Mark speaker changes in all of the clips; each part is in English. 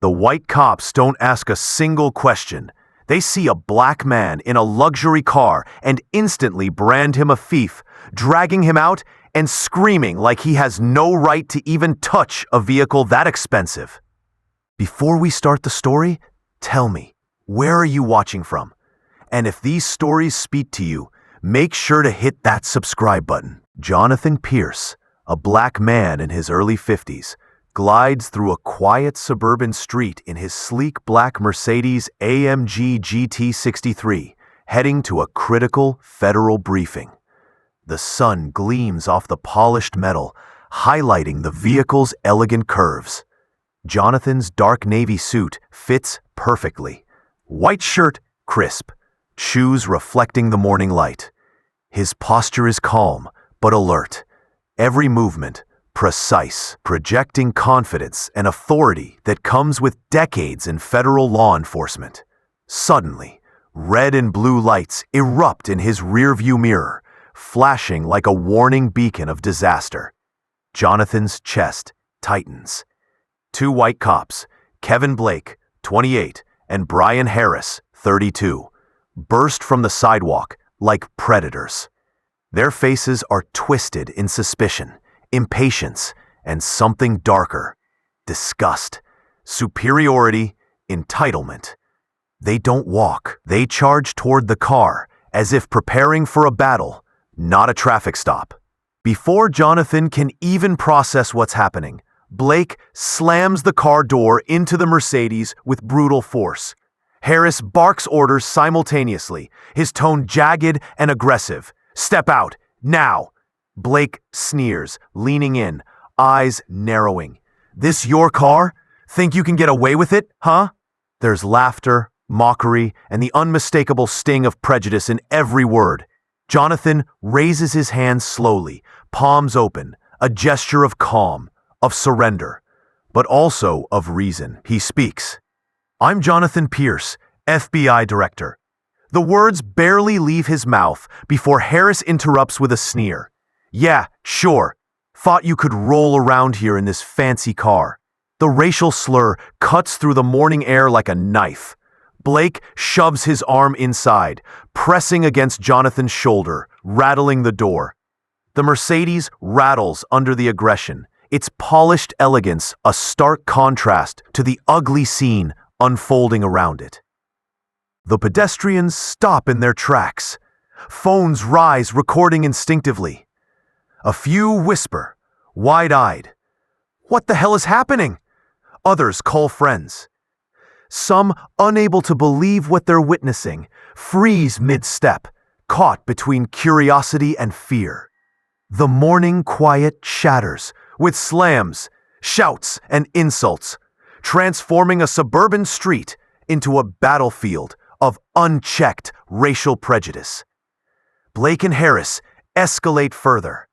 Speaker 1: The white cops don't ask a single question. They see a black man in a luxury car and instantly brand him a thief, dragging him out and screaming like he has no right to even touch a vehicle that expensive. Before we start the story, tell me, where are you watching from? And if these stories speak to you, make sure to hit that subscribe button. Jonathan Pierce, a black man in his early 50s, glides through a quiet suburban street in his sleek black Mercedes AMG GT63, heading to a critical federal briefing. The sun gleams off the polished metal, highlighting the vehicle's elegant curves. Jonathan's dark navy suit fits perfectly. White shirt, crisp. Shoes reflecting the morning light. His posture is calm, but alert. Every movement, precise, projecting confidence and authority that comes with decades in federal law enforcement. Suddenly, red and blue lights erupt in his rearview mirror, flashing like a warning beacon of disaster. Jonathan's chest tightens. Two white cops, Kevin Blake, 28, and Brian Harris, 32, burst from the sidewalk like predators. Their faces are twisted in suspicion, impatience, and something darker: disgust, superiority, entitlement. They don't walk. They charge toward the car, as if preparing for a battle, not a traffic stop. Before Jonathan can even process what's happening, Blake slams the car door into the Mercedes with brutal force. Harris barks orders simultaneously, his tone jagged and aggressive. "Step out, now!" Blake sneers, leaning in, eyes narrowing. "This your car? Think you can get away with it, huh?" There's laughter, mockery, and the unmistakable sting of prejudice in every word. Jonathan raises his hands slowly, palms open, a gesture of calm, of surrender, but also of reason. He speaks. "I'm Jonathan Pierce, FBI Director." The words barely leave his mouth before Harris interrupts with a sneer. "Yeah, sure. Thought you could roll around here in this fancy car." The racial slur cuts through the morning air like a knife. Blake shoves his arm inside, pressing against Jonathan's shoulder, rattling the door. The Mercedes rattles under the aggression, its polished elegance a stark contrast to the ugly scene unfolding around it. The pedestrians stop in their tracks. Phones rise, recording instinctively. A few whisper, wide-eyed, "What the hell is happening?" Others call friends. Some, unable to believe what they're witnessing, freeze mid-step, caught between curiosity and fear. The morning quiet shatters with slams, shouts, and insults, transforming a suburban street into a battlefield of unchecked racial prejudice. Blake and Harris escalate further.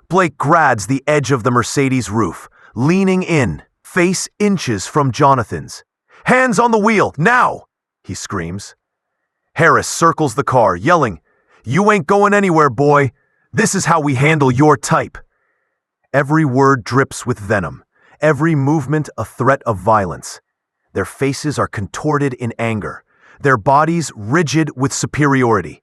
Speaker 1: Blake grabs the edge of the Mercedes roof, leaning in, face inches from Jonathan's. "Hands on the wheel, now!" he screams. Harris circles the car, yelling, "You ain't going anywhere, boy. This is how we handle your type." Every word drips with venom, every movement a threat of violence. Their faces are contorted in anger, their bodies rigid with superiority,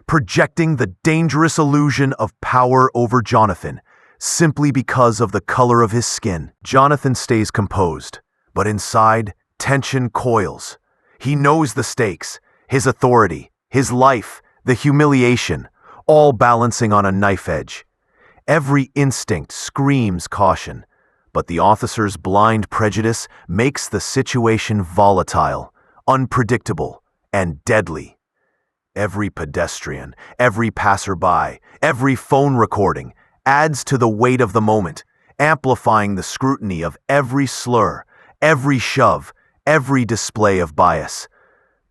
Speaker 1: projecting the dangerous illusion of power over Jonathan, simply because of the color of his skin. Jonathan stays composed, but inside, tension coils. He knows the stakes, his authority, his life, the humiliation, all balancing on a knife edge. Every instinct screams caution, but the officer's blind prejudice makes the situation volatile, unpredictable, and deadly. Every pedestrian, every passerby, every phone recording adds to the weight of the moment, amplifying the scrutiny of every slur, every shove, every display of bias.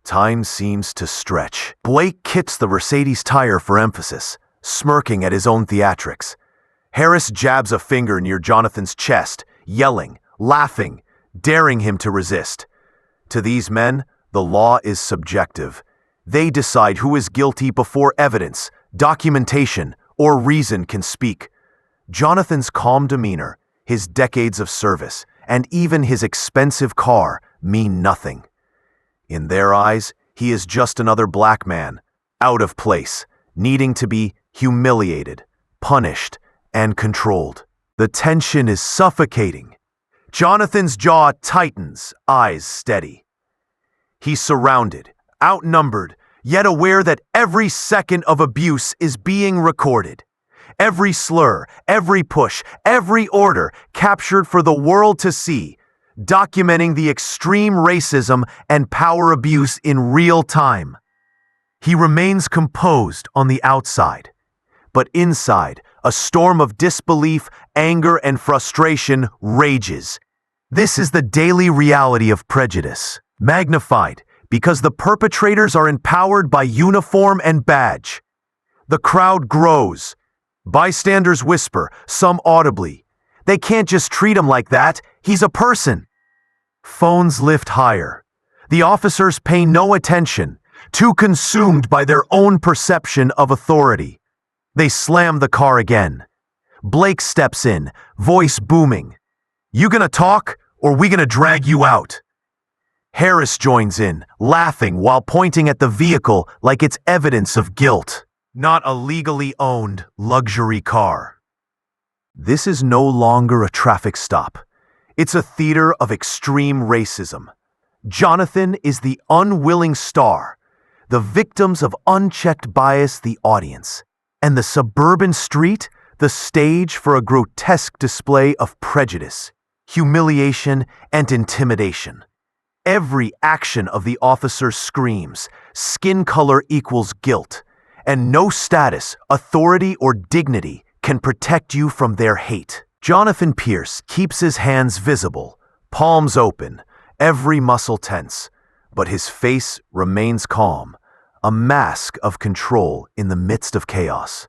Speaker 1: Time seems to stretch. Blake kicks the Mercedes tire for emphasis, smirking at his own theatrics. Harris jabs a finger near Jonathan's chest, yelling, laughing, daring him to resist. To these men, the law is subjective. They decide who is guilty before evidence, documentation, or reason can speak. Jonathan's calm demeanor, his decades of service, and even his expensive car mean nothing. In their eyes, he is just another black man, out of place, needing to be humiliated, punished, and controlled. The tension is suffocating. Jonathan's jaw tightens, eyes steady. He's surrounded, outnumbered, yet aware that every second of abuse is being recorded. Every slur, every push, every order captured for the world to see, documenting the extreme racism and power abuse in real time. He remains composed on the outside, but inside, a storm of disbelief, anger, and frustration rages. This is the daily reality of prejudice, magnified because the perpetrators are empowered by uniform and badge. The crowd grows. Bystanders whisper, some audibly, "They can't just treat him like that, he's a person." Phones lift higher. The officers pay no attention, too consumed by their own perception of authority. They slam the car again. Blake steps in, voice booming. "You gonna talk, or we gonna drag you out?" Harris joins in, laughing while pointing at the vehicle like it's evidence of guilt, not a legally owned luxury car. This is no longer a traffic stop. It's a theater of extreme racism. Jonathan is the unwilling star, the victims of unchecked bias the audience, and the suburban street the stage for a grotesque display of prejudice, humiliation, and intimidation. Every action of the officer screams, skin color equals guilt, and no status, authority, or dignity can protect you from their hate. Jonathan Pierce keeps his hands visible, palms open, every muscle tense, but his face remains calm, a mask of control in the midst of chaos.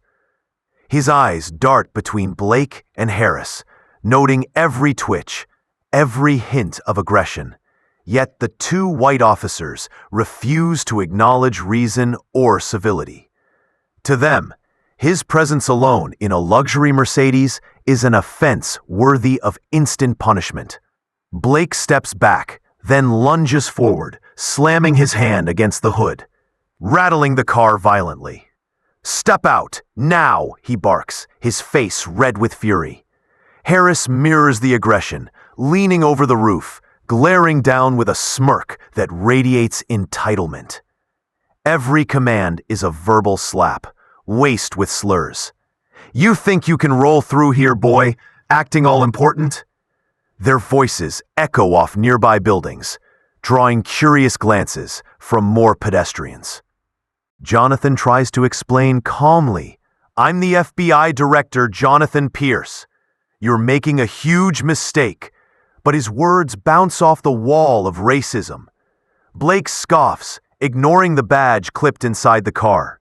Speaker 1: His eyes dart between Blake and Harris, noting every twitch, every hint of aggression. Yet the two white officers refuse to acknowledge reason or civility. To them, his presence alone in a luxury Mercedes is an offense worthy of instant punishment. Blake steps back, then lunges forward, slamming his hand against the hood, rattling the car violently. "Step out, now," he barks, his face red with fury. Harris mirrors the aggression, leaning over the roof, glaring down with a smirk that radiates entitlement. Every command is a verbal slap, laced with slurs. "You think you can roll through here, boy, acting all important?" Their voices echo off nearby buildings, drawing curious glances from more pedestrians. Jonathan tries to explain calmly, "I'm the FBI Director, Jonathan Pierce. You're making a huge mistake," but his words bounce off the wall of racism. Blake scoffs, ignoring the badge clipped inside the car.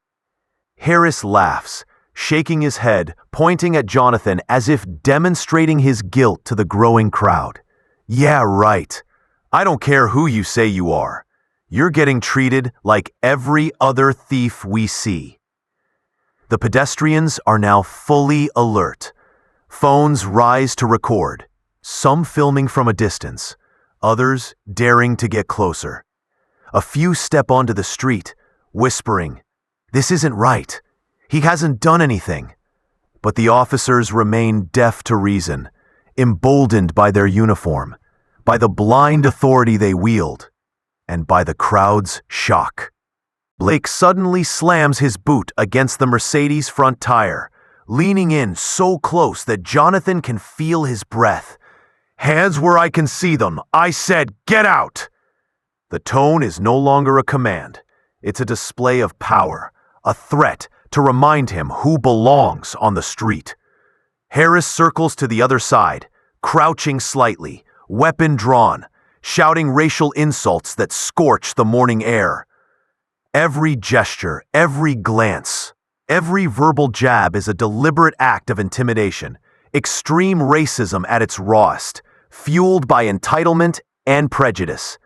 Speaker 1: Harris laughs, shaking his head, pointing at Jonathan as if demonstrating his guilt to the growing crowd. "Yeah, right. I don't care who you say you are. You're getting treated like every other thief we see." The pedestrians are now fully alert. Phones rise to record, some filming from a distance, others daring to get closer. A few step onto the street, whispering, "This isn't right. He hasn't done anything." But the officers remain deaf to reason, emboldened by their uniform, by the blind authority they wield, and by the crowd's shock. Blake suddenly slams his boot against the Mercedes front tire, leaning in so close that Jonathan can feel his breath. "Hands where I can see them. I said, get out!" The tone is no longer a command. It's a display of power, a threat to remind him who belongs on the street. Harris circles to the other side, crouching slightly, weapon drawn, shouting racial insults that scorch the morning air. Every gesture, every glance, every verbal jab is a deliberate act of intimidation, extreme racism at its rawest, fueled by entitlement and prejudice.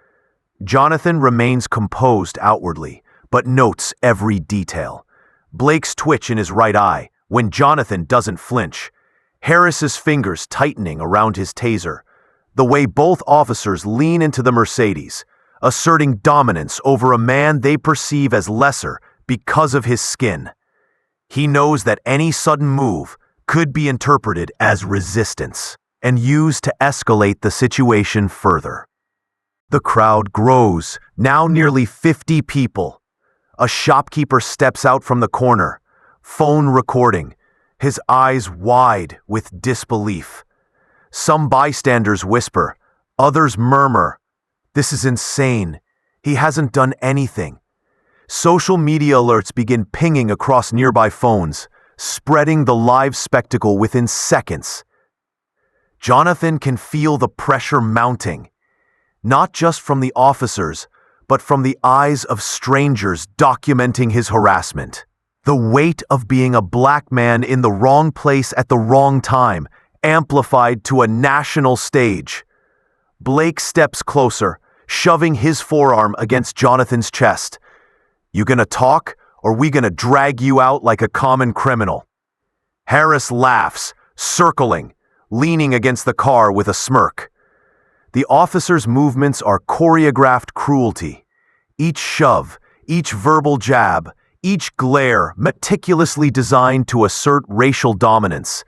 Speaker 1: Jonathan remains composed outwardly, but notes every detail. Blake's twitch in his right eye when Jonathan doesn't flinch, Harris's fingers tightening around his taser, the way both officers lean into the Mercedes, asserting dominance over a man they perceive as lesser because of his skin. He knows that any sudden move could be interpreted as resistance and used to escalate the situation further. The crowd grows, now nearly 50 people. A shopkeeper steps out from the corner, phone recording, his eyes wide with disbelief. Some bystanders whisper, others murmur, "This is insane. He hasn't done anything." Social media alerts begin pinging across nearby phones, spreading the live spectacle within seconds. Jonathan can feel the pressure mounting, not just from the officers, but from the eyes of strangers documenting his harassment. The weight of being a black man in the wrong place at the wrong time, amplified to a national stage. Blake steps closer, shoving his forearm against Jonathan's chest. "You gonna talk, or we gonna drag you out like a common criminal?" Harris laughs, circling, leaning against the car with a smirk. The officer's movements are choreographed cruelty. Each shove, each verbal jab, each glare meticulously designed to assert racial dominance,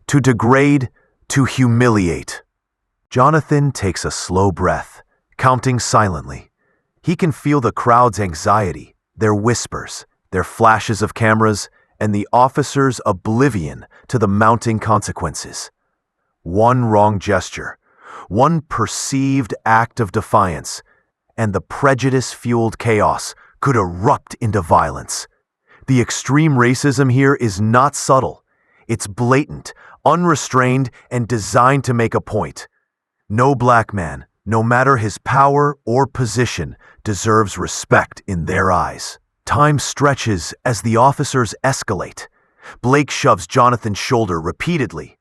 Speaker 1: to degrade, to humiliate. Jonathan takes a slow breath, counting silently. He can feel the crowd's anxiety, their whispers, their flashes of cameras, and the officer's oblivion to the mounting consequences. One wrong gesture, one perceived act of defiance, and the prejudice-fueled chaos could erupt into violence. The extreme racism here is not subtle. It's blatant, unrestrained, and designed to make a point. No black man, no matter his power or position, deserves respect in their eyes. Time stretches as the officers escalate. Blake shoves Jonathan's shoulder repeatedly.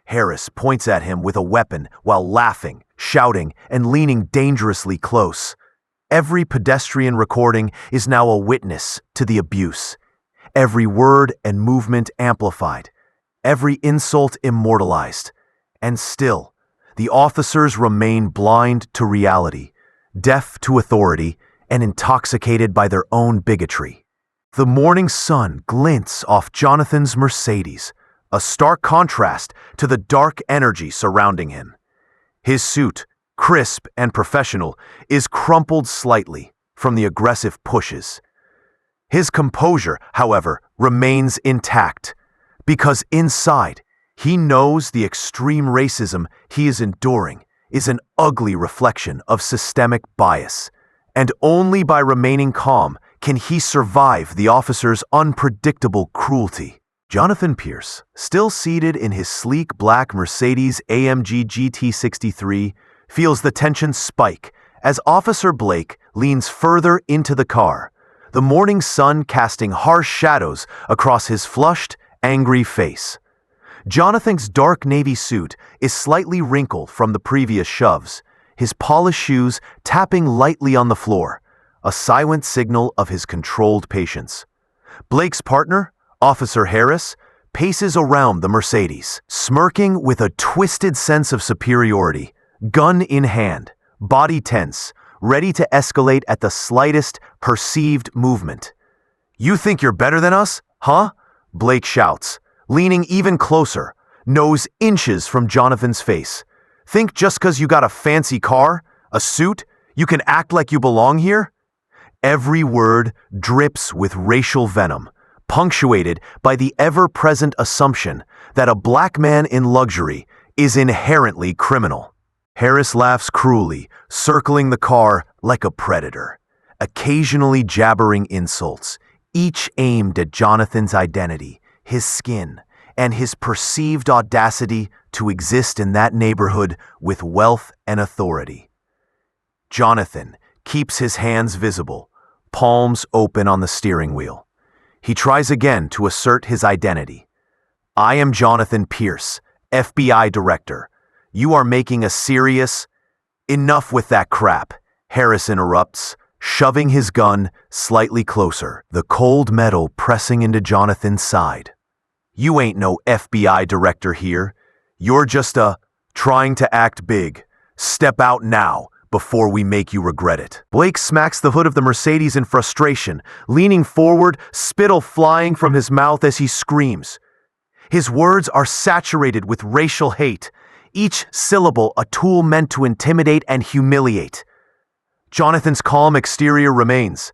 Speaker 1: Harris points at him with a weapon while laughing, shouting, and leaning dangerously close. Every pedestrian recording is now a witness to the abuse. Every word and movement amplified. Every insult immortalized. And still, the officers remain blind to reality, deaf to authority, and intoxicated by their own bigotry. The morning sun glints off Jonathan's Mercedes, a stark contrast to the dark energy surrounding him. His suit, crisp and professional, is crumpled slightly from the aggressive pushes. His composure, however, remains intact, because inside, he knows the extreme racism he is enduring is an ugly reflection of systemic bias, and only by remaining calm can he survive the officer's unpredictable cruelty. Jonathan Pierce, still seated in his sleek black Mercedes AMG GT63, feels the tension spike as Officer Blake leans further into the car, the morning sun casting harsh shadows across his flushed, angry face. Jonathan's dark navy suit is slightly wrinkled from the previous shoves, his polished shoes tapping lightly on the floor, a silent signal of his controlled patience. Blake's partner, Officer Harris, paces around the Mercedes, smirking with a twisted sense of superiority, gun in hand, body tense, ready to escalate at the slightest perceived movement. "You think you're better than us, huh?" Blake shouts, leaning even closer, nose inches from Jonathan's face. "Think just 'cause you got a fancy car, a suit, you can act like you belong here?" Every word drips with racial venom, punctuated by the ever-present assumption that a black man in luxury is inherently criminal. Harris laughs cruelly, circling the car like a predator, occasionally jabbering insults, each aimed at Jonathan's identity, his skin, and his perceived audacity to exist in that neighborhood with wealth and authority. Jonathan keeps his hands visible, palms open on the steering wheel. He tries again to assert his identity. "I am Jonathan Pierce, FBI Director. You are making a serious—" "Enough with that crap," Harris interrupts, shoving his gun slightly closer, the cold metal pressing into Jonathan's side. "You ain't no FBI Director here. You're just trying to act big, Step out now, before we make you regret it. Blake smacks the hood of the Mercedes in frustration, leaning forward, spittle flying from his mouth as he screams. His words are saturated with racial hate, each syllable a tool meant to intimidate and humiliate. Jonathan's calm exterior remains,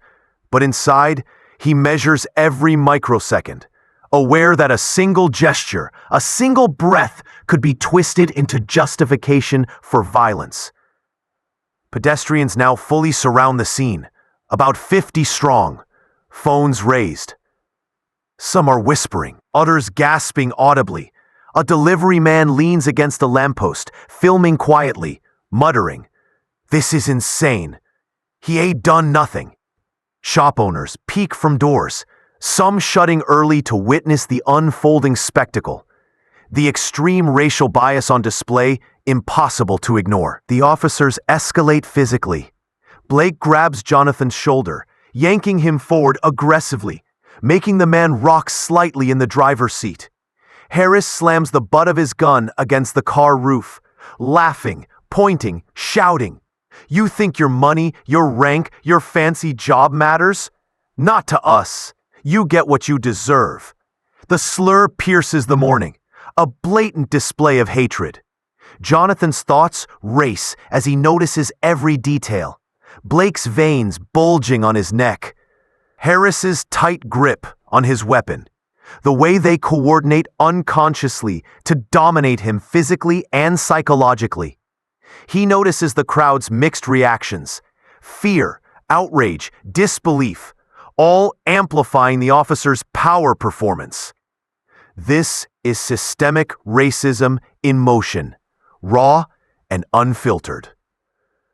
Speaker 1: but inside, he measures every microsecond, aware that a single gesture, a single breath could be twisted into justification for violence. Pedestrians now fully surround the scene, about 50 strong, phones raised. Some are whispering, others gasping audibly. A delivery man leans against a lamppost, filming quietly, muttering, "This is insane. He ain't done nothing." Shop owners peek from doors, some shutting early to witness the unfolding spectacle. The extreme racial bias on display, impossible to ignore. The officers escalate physically. Blake grabs Jonathan's shoulder, yanking him forward aggressively, making the man rock slightly in the driver's seat. Harris slams the butt of his gun against the car roof, laughing, pointing, shouting. "You think your money, your rank, your fancy job matters? Not to us. You get what you deserve." The slur pierces the morning, a blatant display of hatred. Jonathan's thoughts race as he notices every detail. Blake's veins bulging on his neck. Harris's tight grip on his weapon. The way they coordinate unconsciously to dominate him physically and psychologically. He notices the crowd's mixed reactions. Fear, outrage, disbelief, all amplifying the officer's power performance. This is systemic racism in motion, raw and unfiltered.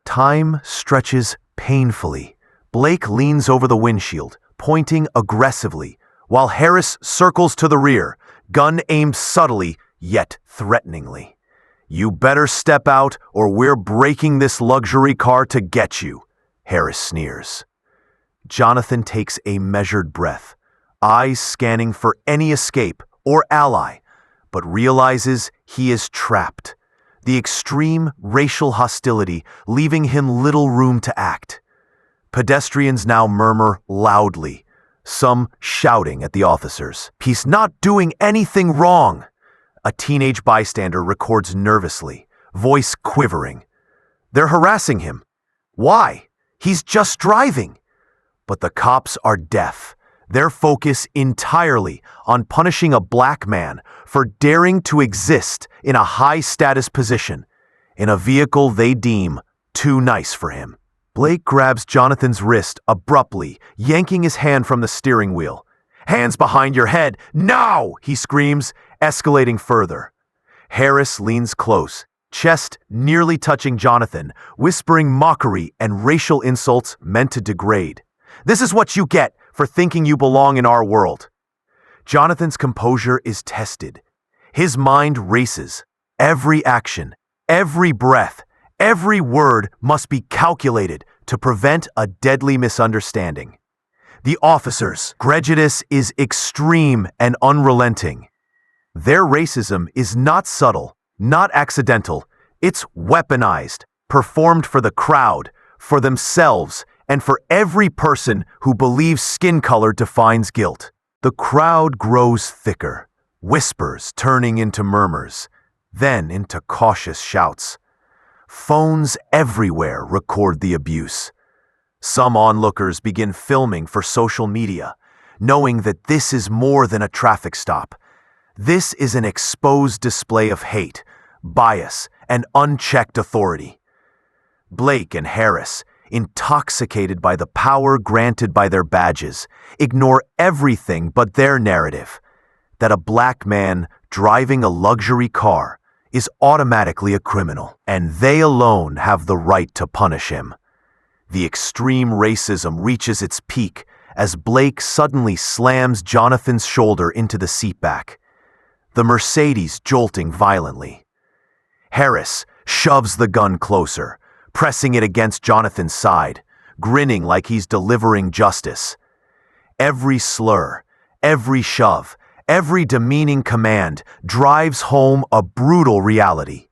Speaker 1: Time stretches painfully. Blake leans over the windshield, pointing aggressively, while Harris circles to the rear, gun aimed subtly yet threateningly. "You better step out or we're breaking this luxury car to get you," Harris sneers. Jonathan takes a measured breath, eyes scanning for any escape or ally, but realizes he is trapped. The extreme racial hostility leaving him little room to act. Pedestrians now murmur loudly, some shouting at the officers. "He's not doing anything wrong," a teenage bystander records nervously, voice quivering. "They're harassing him. Why? He's just driving." But the cops are deaf, their focus entirely on punishing a black man for daring to exist in a high-status position, in a vehicle they deem too nice for him. Blake grabs Jonathan's wrist abruptly, yanking his hand from the steering wheel. "Hands behind your head, now!" he screams, escalating further. Harris leans close, chest nearly touching Jonathan, whispering mockery and racial insults meant to degrade. "This is what you get for thinking you belong in our world." Jonathan's composure is tested. His mind races. Every action, every breath, every word must be calculated to prevent a deadly misunderstanding. The officers' prejudice is extreme and unrelenting. Their racism is not subtle, not accidental. It's weaponized, performed for the crowd, for themselves, and for every person who believes skin color defines guilt. The crowd grows thicker, whispers turning into murmurs, then into cautious shouts. Phones everywhere record the abuse. Some onlookers begin filming for social media, knowing that this is more than a traffic stop. This is an exposed display of hate, bias, and unchecked authority. Blake and Harris, intoxicated by the power granted by their badges, ignore everything but their narrative, that a black man driving a luxury car is automatically a criminal, and they alone have the right to punish him. The extreme racism reaches its peak as Blake suddenly slams Jonathan's shoulder into the seatback, the Mercedes jolting violently. Harris shoves the gun closer, pressing it against Jonathan's side, grinning like he's delivering justice. Every slur, every shove, every demeaning command drives home a brutal reality.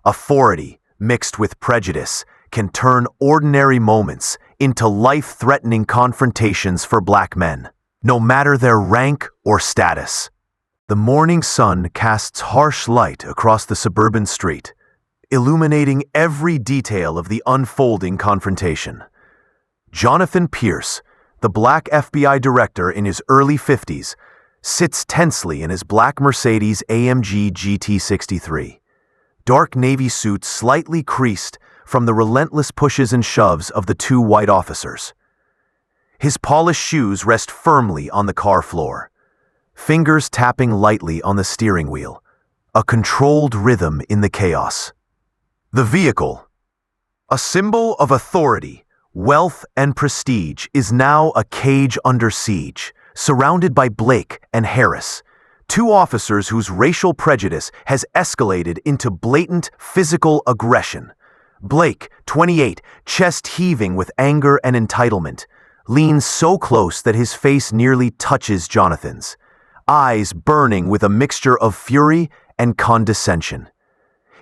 Speaker 1: Authority, mixed with prejudice, can turn ordinary moments into life-threatening confrontations for black men, no matter their rank or status. The morning sun casts harsh light across the suburban street, illuminating every detail of the unfolding confrontation. Jonathan Pierce, the black FBI director in his early 50s, sits tensely in his black Mercedes AMG GT63. Dark navy suit slightly creased from the relentless pushes and shoves of the two white officers. His polished shoes rest firmly on the car floor, fingers tapping lightly on the steering wheel, a controlled rhythm in the chaos. The vehicle, a symbol of authority, wealth, and prestige, is now a cage under siege, surrounded by Blake and Harris, two officers whose racial prejudice has escalated into blatant physical aggression. Blake, 28, chest heaving with anger and entitlement, leans so close that his face nearly touches Jonathan's, eyes burning with a mixture of fury and condescension.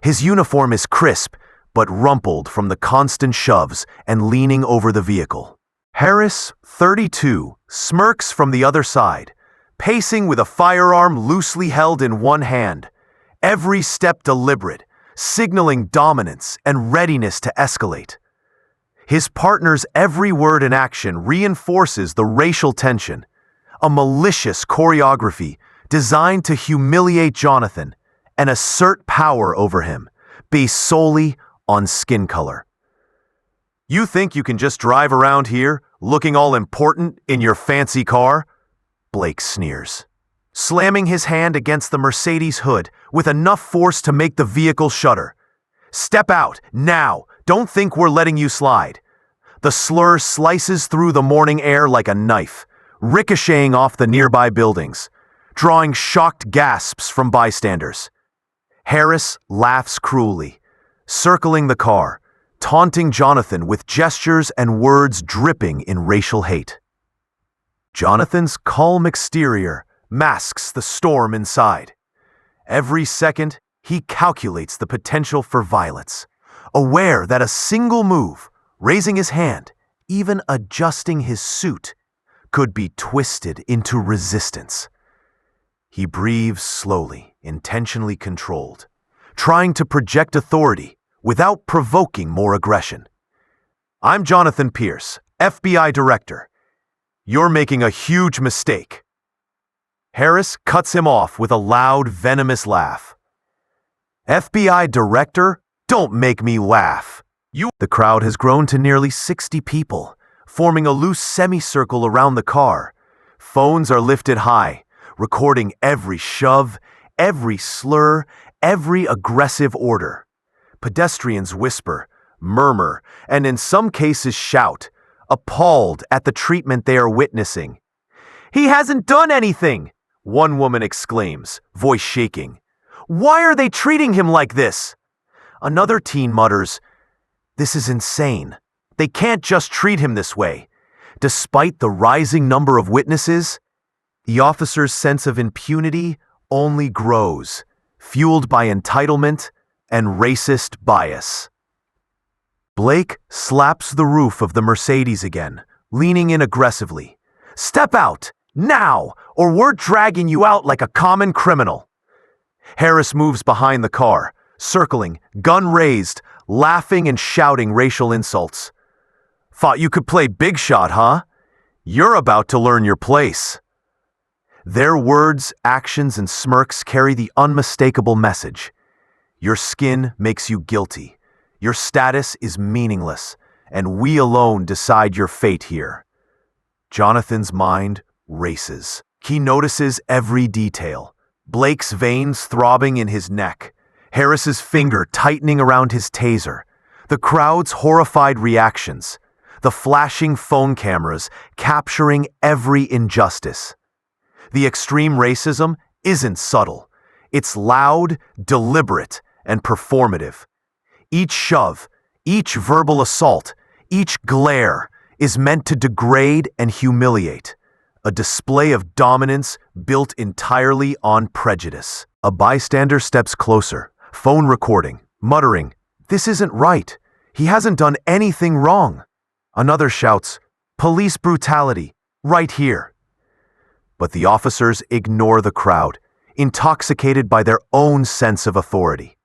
Speaker 1: His uniform is crisp, but rumpled from the constant shoves and leaning over the vehicle. Harris, 32, smirks from the other side, pacing with a firearm loosely held in one hand, every step deliberate, signaling dominance and readiness to escalate. His partner's every word and action reinforces the racial tension, a malicious choreography designed to humiliate Jonathan and assert power over him, based solely on skin color. You think you can just drive around here, looking all important in your fancy car? Blake sneers, slamming his hand against the Mercedes hood with enough force to make the vehicle shudder. Step out, now! Don't think we're letting you slide. The slur slices through the morning air like a knife, ricocheting off the nearby buildings, drawing shocked gasps from bystanders. Harris laughs cruelly, circling the car, taunting Jonathan with gestures and words dripping in racial hate. Jonathan's calm exterior masks the storm inside. Every second, he calculates the potential for violence, aware that a single move, raising his hand, even adjusting his suit, could be twisted into resistance. He breathes slowly, intentionally controlled, trying to project authority without provoking more aggression. I'm Jonathan Pierce, FBI Director. You're making a huge mistake. Harris cuts him off with a loud, venomous laugh. FBI Director? Don't make me laugh. The crowd has grown to nearly 60 people, forming a loose semicircle around the car. Phones are lifted high, recording every shove, every slur, every aggressive order. Pedestrians whisper, murmur, and in some cases shout, appalled at the treatment they are witnessing. "He hasn't done anything!" one woman exclaims, voice shaking. "Why are they treating him like this?" Another teen mutters, "This is insane. They can't just treat him this way." Despite the rising number of witnesses, the officer's sense of impunity only grows, fueled by entitlement and racist bias. Blake slaps the roof of the Mercedes again, leaning in aggressively. "Step out, now, or we're dragging you out like a common criminal." Harris moves behind the car, circling, gun raised, laughing and shouting racial insults. "Thought you could play big shot, huh? You're about to learn your place." Their words, actions, and smirks carry the unmistakable message. Your skin makes you guilty. Your status is meaningless, and we alone decide your fate here. Jonathan's mind races. He notices every detail. Blake's veins throbbing in his neck, Harris's finger tightening around his taser, the crowd's horrified reactions, the flashing phone cameras capturing every injustice. The extreme racism isn't subtle. It's loud, deliberate, and performative. Each shove, each verbal assault, each glare is meant to degrade and humiliate, a display of dominance built entirely on prejudice. A bystander steps closer, phone recording, muttering, "This isn't right. He hasn't done anything wrong." Another shouts, "Police brutality, right here." But the officers ignore the crowd, intoxicated by their own sense of authority.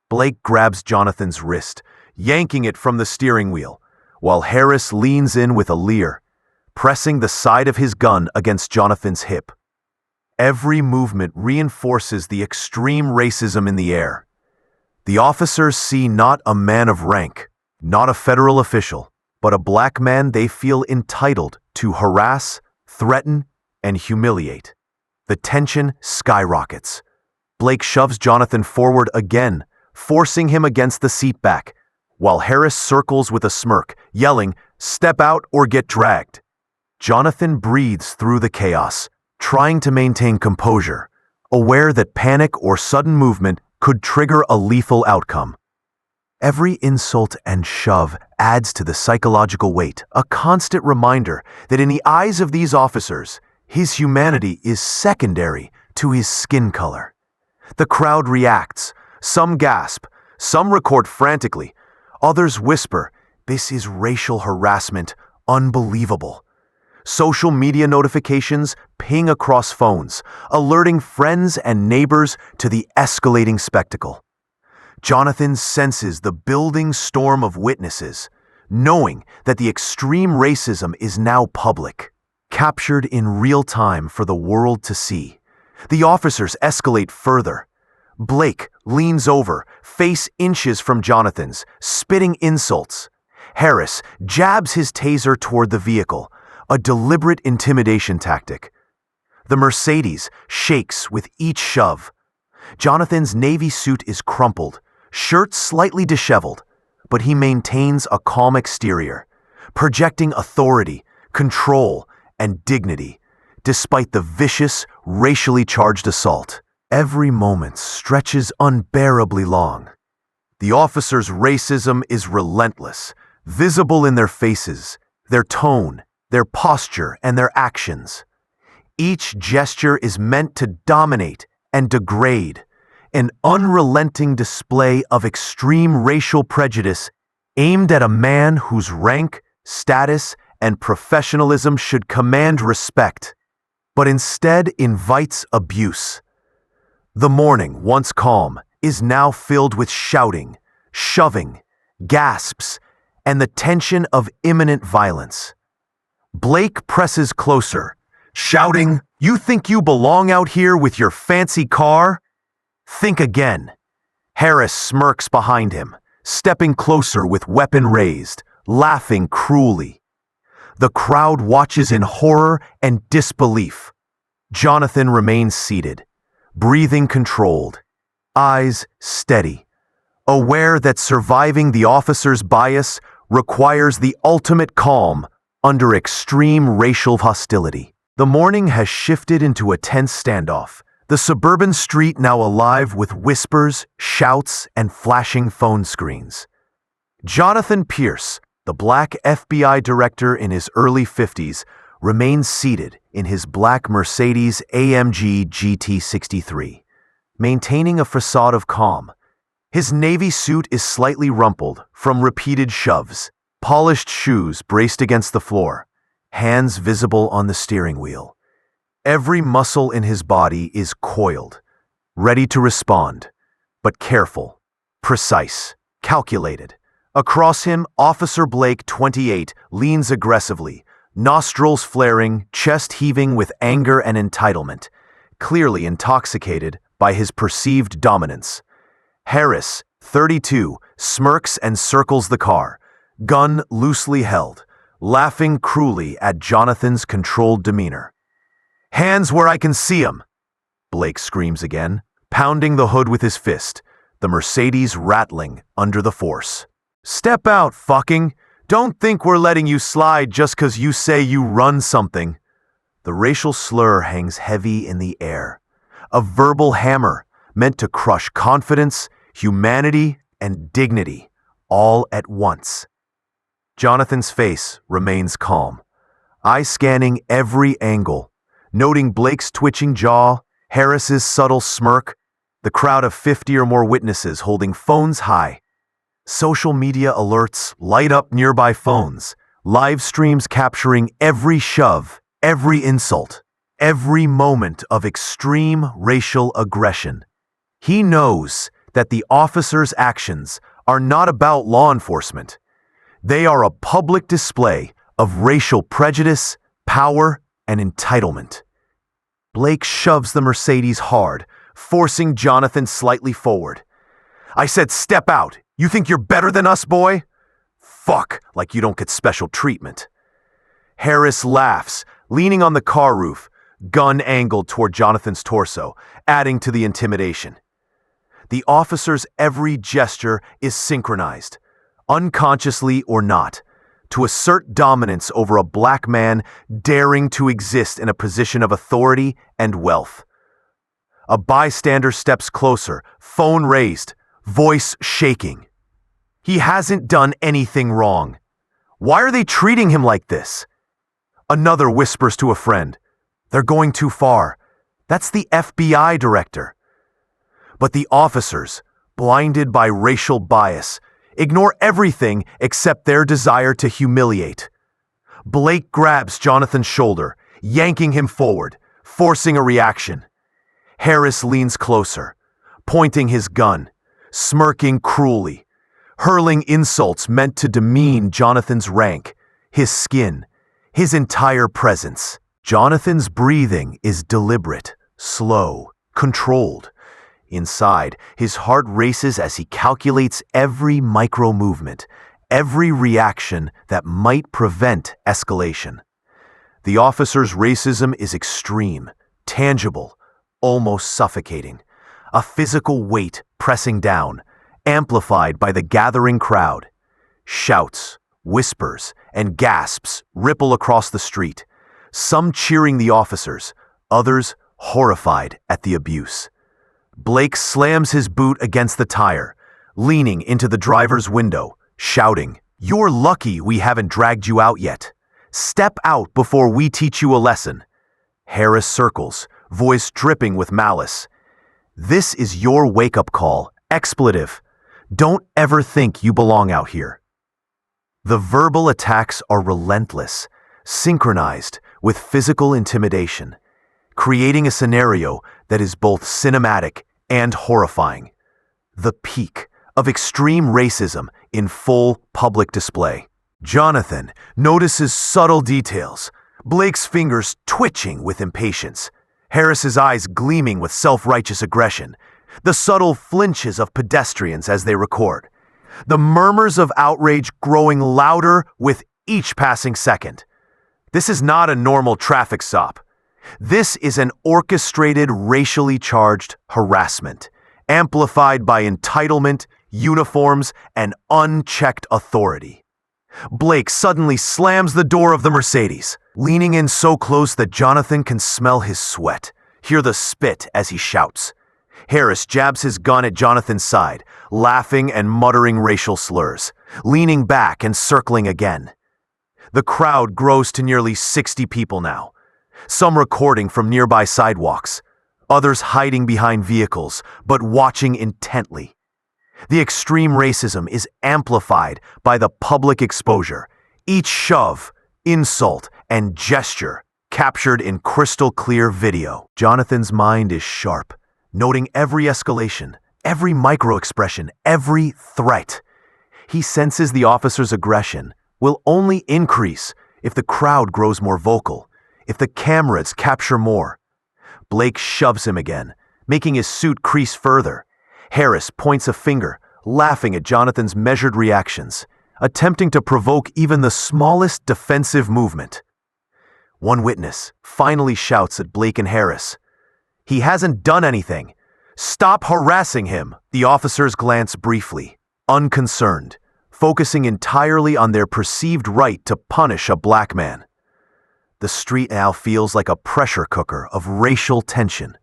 Speaker 1: Blake grabs Jonathan's wrist, yanking it from the steering wheel, while Harris leans in with a leer, pressing the side of his gun against Jonathan's hip. Every movement reinforces the extreme racism in the air. The officers see not a man of rank, not a federal official, but a black man they feel entitled to harass, threaten, and humiliate. The tension skyrockets. Blake shoves Jonathan forward again, forcing him against the seat back, while Harris circles with a smirk, yelling, "Step out or get dragged." Jonathan breathes through the chaos, trying to maintain composure, aware that panic or sudden movement could trigger a lethal outcome. Every insult and shove adds to the psychological weight, a constant reminder that in the eyes of these officers, his humanity is secondary to his skin color. The crowd reacts. Some gasp, some record frantically, others whisper, "This is racial harassment, unbelievable." Social media notifications ping across phones, alerting friends and neighbors to the escalating spectacle. Jonathan senses the building storm of witnesses, knowing that the extreme racism is now public, captured in real time for the world to see. The officers escalate further. Blake leans over, face inches from Jonathan's, spitting insults. Harris jabs his taser toward the vehicle, a deliberate intimidation tactic. The Mercedes shakes with each shove. Jonathan's navy suit is crumpled, shirt slightly disheveled, but he maintains a calm exterior, projecting authority, control, and dignity, despite the vicious, racially charged assault. Every moment stretches unbearably long. The officers' racism is relentless, visible in their faces, their tone, their posture, and their actions. Each gesture is meant to dominate and degrade, an unrelenting display of extreme racial prejudice aimed at a man whose rank, status, and professionalism should command respect, but instead invites abuse. The morning, once calm, is now filled with shouting, shoving, gasps, and the tension of imminent violence. Blake presses closer, shouting, "You think you belong out here with your fancy car? Think again." Harris smirks behind him, stepping closer with weapon raised, laughing cruelly. The crowd watches in horror and disbelief. Jonathan remains seated, breathing controlled, eyes steady, aware that surviving the officer's bias requires the ultimate calm under extreme racial hostility. The morning has shifted into a tense standoff, the suburban street now alive with whispers, shouts, and flashing phone screens. Jonathan Pierce, the black FBI director in his early 50s, remains seated in his black Mercedes AMG GT63, maintaining a facade of calm. His navy suit is slightly rumpled from repeated shoves, polished shoes braced against the floor, hands visible on the steering wheel. Every muscle in his body is coiled, ready to respond, but careful, precise, calculated. Across him, Officer Blake, 28, leans aggressively, nostrils flaring, chest heaving with anger and entitlement, clearly intoxicated by his perceived dominance. Harris, 32, smirks and circles the car, gun loosely held, laughing cruelly at Jonathan's controlled demeanor. "Hands where I can see 'em!" Blake screams again, pounding the hood with his fist, the Mercedes rattling under the force. "Step out, fucking! Don't think we're letting you slide just 'cause you say you run something." The racial slur hangs heavy in the air, a verbal hammer meant to crush confidence, humanity, and dignity, all at once. Jonathan's face remains calm, eyes scanning every angle, noting Blake's twitching jaw, Harris's subtle smirk, the crowd of 50 or more witnesses holding phones high. Social media alerts light up nearby phones, live streams capturing every shove, every insult, every moment of extreme racial aggression. He knows that the officer's actions are not about law enforcement. They are a public display of racial prejudice, power, and entitlement. Blake shoves the Mercedes hard, forcing Jonathan slightly forward. "I said step out. You think you're better than us, boy? Fuck, like you don't get special treatment." Harris laughs, leaning on the car roof, gun angled toward Jonathan's torso, adding to the intimidation. The officer's every gesture is synchronized, unconsciously or not, to assert dominance over a black man daring to exist in a position of authority and wealth. A bystander steps closer, phone raised, voice shaking. He hasn't done anything wrong. Why are they treating him like this? Another whispers to a friend, "They're going too far. That's the FBI director." But the officers, blinded by racial bias, ignore everything except their desire to humiliate. Blake grabs Jonathan's shoulder, yanking him forward, forcing a reaction. Harris leans closer, pointing his gun, smirking cruelly, hurling insults meant to demean Jonathan's rank, his skin, his entire presence. Jonathan's breathing is deliberate, slow, controlled. Inside, his heart races as he calculates every micro-movement, every reaction that might prevent escalation. The officer's racism is extreme, tangible, almost suffocating, a physical weight pressing down, amplified by the gathering crowd. Shouts, whispers, and gasps ripple across the street, some cheering the officers, others horrified at the abuse. Blake slams his boot against the tire, leaning into the driver's window, shouting, "You're lucky we haven't dragged you out yet. Step out before we teach you a lesson." Harris circles, voice dripping with malice. "This is your wake-up call, expletive. Don't ever think you belong out here." The verbal attacks are relentless, synchronized with physical intimidation, creating a scenario that is both cinematic and horrifying. The peak of extreme racism in full public display. Jonathan notices subtle details, Blake's fingers twitching with impatience, Harris's eyes gleaming with self-righteous aggression, the subtle flinches of pedestrians as they record, the murmurs of outrage growing louder with each passing second. This is not a normal traffic stop. This is an orchestrated, racially charged harassment, amplified by entitlement, uniforms, and unchecked authority. Blake suddenly slams the door of the Mercedes, leaning in so close that Jonathan can smell his sweat, hear the spit as he shouts. Harris jabs his gun at Jonathan's side, laughing and muttering racial slurs, leaning back and circling again. The crowd grows to nearly 60 people now, some recording from nearby sidewalks, others hiding behind vehicles, but watching intently. The extreme racism is amplified by the public exposure, each shove, insult, and gesture captured in crystal clear video. Jonathan's mind is sharp, noting every escalation, every micro-expression, every threat. He senses the officer's aggression will only increase if the crowd grows more vocal, if the cameras capture more. Blake shoves him again, making his suit crease further. Harris points a finger, laughing at Jonathan's measured reactions, attempting to provoke even the smallest defensive movement. One witness finally shouts at Blake and Harris, "He hasn't done anything. Stop harassing him." The officers glance briefly, unconcerned, focusing entirely on their perceived right to punish a black man. The street now feels like a pressure cooker of racial tension.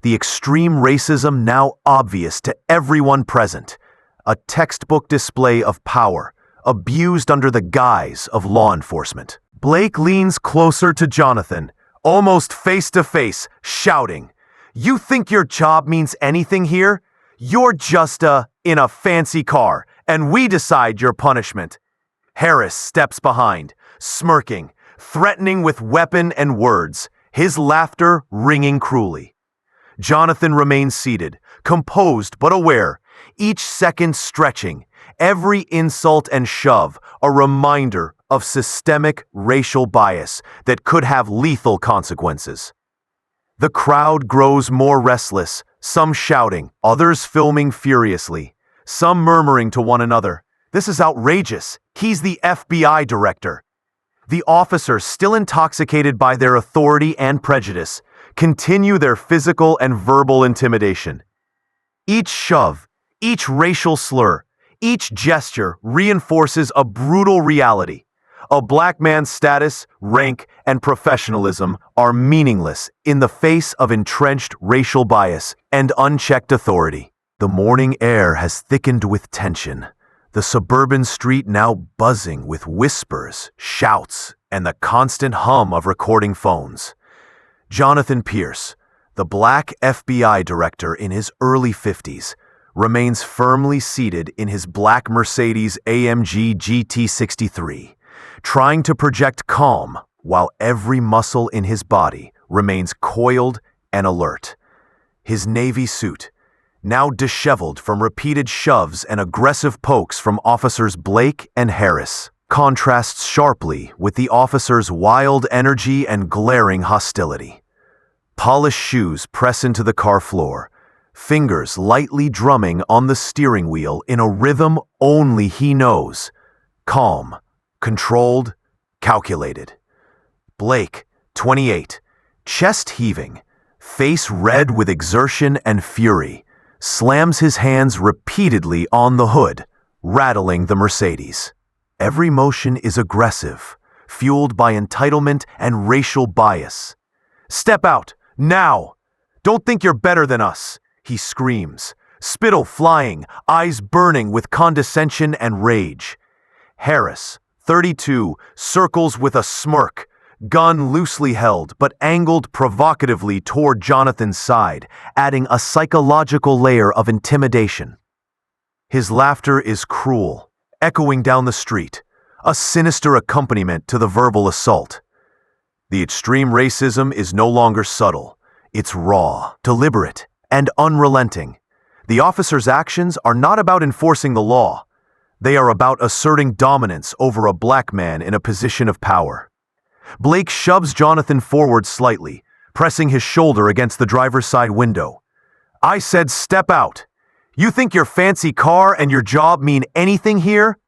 Speaker 1: The extreme racism now obvious to everyone present. A textbook display of power, abused under the guise of law enforcement. Blake leans closer to Jonathan, almost face to face, shouting, "You think your job means anything here? You're just in a fancy car, and we decide your punishment. Harris steps behind, smirking, threatening with weapon and words, his laughter ringing cruelly. Jonathan remains seated, composed but aware, each second stretching, every insult and shove a reminder of systemic racial bias that could have lethal consequences. The crowd grows more restless, some shouting, others filming furiously, some murmuring to one another, "This is outrageous. He's the FBI director." The officers, still intoxicated by their authority and prejudice, continue their physical and verbal intimidation. Each shove, each racial slur, each gesture reinforces a brutal reality. A black man's status, rank, and professionalism are meaningless in the face of entrenched racial bias and unchecked authority. The morning air has thickened with tension, the suburban street now buzzing with whispers, shouts, and the constant hum of recording phones. Jonathan Pierce, the black FBI director in his early 50s, remains firmly seated in his black Mercedes AMG GT63, trying to project calm while every muscle in his body remains coiled and alert. His navy suit, now disheveled from repeated shoves and aggressive pokes from officers Blake and Harris, contrasts sharply with the officers' wild energy and glaring hostility. Polished shoes press into the car floor, fingers lightly drumming on the steering wheel in a rhythm only he knows. Calm, controlled, calculated. Blake, 28, chest heaving, face red with exertion and fury, slams his hands repeatedly on the hood, rattling the Mercedes. Every motion is aggressive, fueled by entitlement and racial bias. "Step out, now! Don't think you're better than us!" he screams, spittle flying, eyes burning with condescension and rage. Harris, 32, circles with a smirk, gun loosely held but angled provocatively toward Jonathan's side, adding a psychological layer of intimidation. His laughter is cruel, echoing down the street, a sinister accompaniment to the verbal assault. The extreme racism is no longer subtle. It's raw, deliberate, and unrelenting. The officers' actions are not about enforcing the law. They are about asserting dominance over a black man in a position of power. Blake shoves Jonathan forward slightly, pressing his shoulder against the driver's side window. "I said step out. You think your fancy car and your job mean anything here?"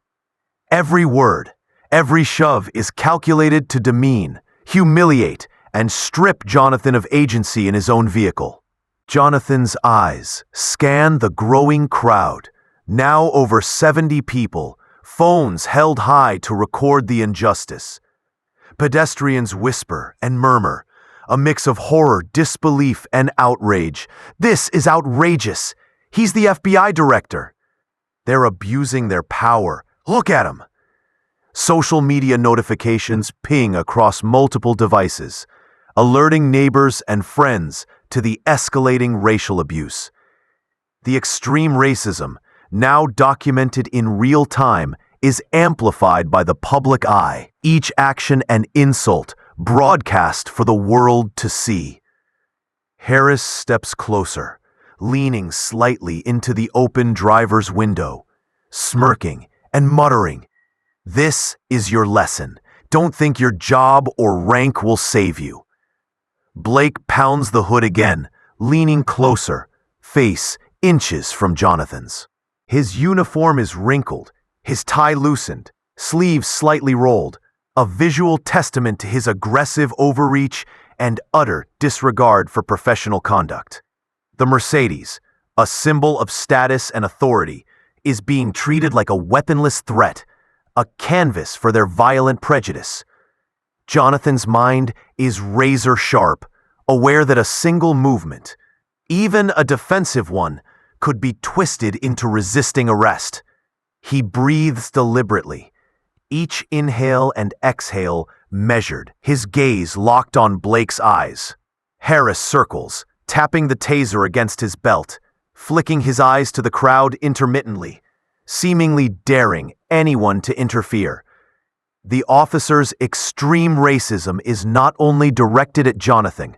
Speaker 1: Every word, every shove is calculated to demean, humiliate, and strip Jonathan of agency in his own vehicle. Jonathan's eyes scan the growing crowd, now over 70 people, phones held high to record the injustice. Pedestrians whisper and murmur, a mix of horror, disbelief, and outrage. "This is outrageous. He's the FBI director." They're abusing their power. Look at him. Social media notifications ping across multiple devices, alerting neighbors and friends to the escalating racial abuse. The extreme racism, now documented in real time, is amplified by the public eye, each action and insult broadcast for the world to see. Harris steps closer, leaning slightly into the open driver's window, smirking and muttering, "This is your lesson. Don't think your job or rank will save you." Blake pounds the hood again, leaning closer, face inches from Jonathan's. His uniform is wrinkled, his tie loosened, sleeves slightly rolled, a visual testament to his aggressive overreach and utter disregard for professional conduct. The Mercedes, a symbol of status and authority, is being treated like a weaponless threat, a canvas for their violent prejudice. Jonathan's mind is razor sharp, aware that a single movement, even a defensive one, could be twisted into resisting arrest. He breathes deliberately, each inhale and exhale measured, his gaze locked on Blake's eyes. Harris circles, tapping the taser against his belt, flicking his eyes to the crowd intermittently, seemingly daring anyone to interfere. The officer's extreme racism is not only directed at Jonathan,